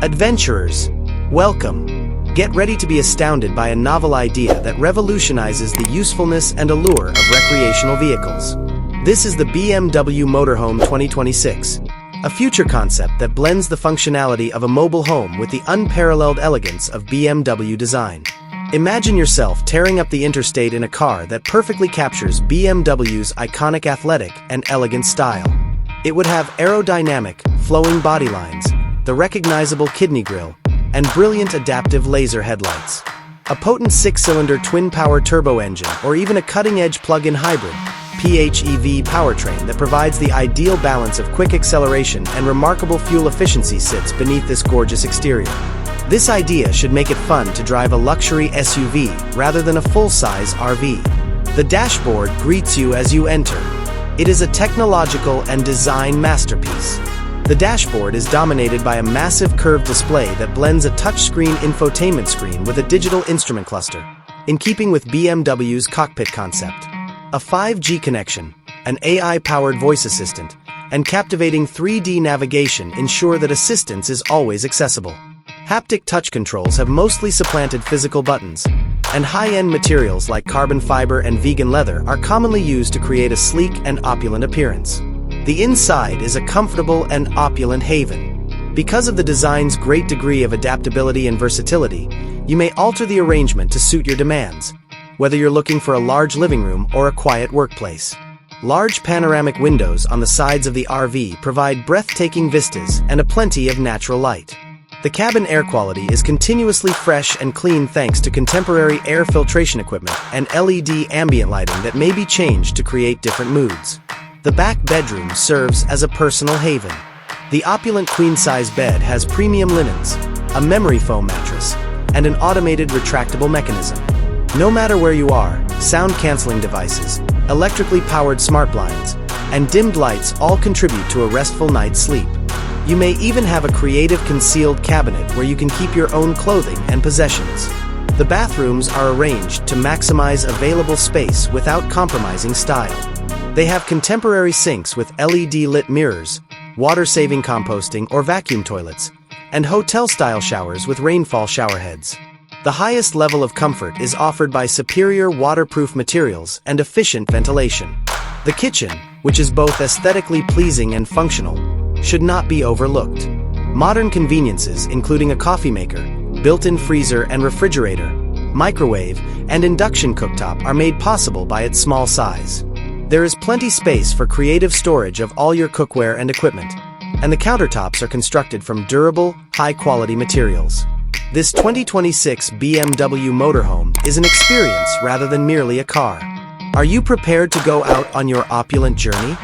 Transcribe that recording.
Adventurers, welcome. Get ready to be astounded by a novel idea that revolutionizes the usefulness and allure of recreational vehicles. This is the BMW Motorhome 2026, a future concept that blends the functionality of a mobile home with the unparalleled elegance of BMW design. Imagine yourself tearing up the interstate in a car that perfectly captures BMW's iconic athletic and elegant style. It would have aerodynamic, flowing body lines, the recognizable kidney grille, and brilliant adaptive laser headlights. A potent 6-cylinder twin-power turbo engine, or even a cutting-edge plug-in hybrid, PHEV powertrain that provides the ideal balance of quick acceleration and remarkable fuel efficiency sits beneath this gorgeous exterior. This idea should make it fun to drive a luxury SUV rather than a full-size RV. The dashboard greets you as you enter. It is a technological and design masterpiece. The dashboard is dominated by a massive curved display that blends a touchscreen infotainment screen with a digital instrument cluster, in keeping with BMW's cockpit concept. A 5G connection, an AI-powered voice assistant, and captivating 3D navigation ensure that assistance is always accessible. Haptic touch controls have mostly supplanted physical buttons, and high-end materials like carbon fiber and vegan leather are commonly used to create a sleek and opulent appearance. The inside is a comfortable and opulent haven. Because of the design's great degree of adaptability and versatility, you may alter the arrangement to suit your demands, whether you're looking for a large living room or a quiet workplace. Large panoramic windows on the sides of the RV provide breathtaking vistas and a plenty of natural light. The cabin air quality is continuously fresh and clean thanks to contemporary air filtration equipment and LED ambient lighting that may be changed to create different moods. The back bedroom serves as a personal haven. The opulent queen-size bed has premium linens, a memory foam mattress, and an automated retractable mechanism. No matter where you are, sound-canceling devices, electrically powered smart blinds, and dimmed lights all contribute to a restful night's sleep. You may even have a creative concealed cabinet where you can keep your own clothing and possessions. The bathrooms are arranged to maximize available space without compromising style. They have contemporary sinks with LED-lit mirrors, water-saving composting or vacuum toilets, and hotel-style showers with rainfall showerheads. The highest level of comfort is offered by superior waterproof materials and efficient ventilation. The kitchen, which is both aesthetically pleasing and functional, should not be overlooked. Modern conveniences, including a coffee maker, built-in freezer and refrigerator, microwave, and induction cooktop are made possible by its small size. There is plenty space for creative storage of all your cookware and equipment, and the countertops are constructed from durable, high-quality materials. This 2026 BMW Motorhome is an experience rather than merely a car. Are you prepared to go out on your opulent journey?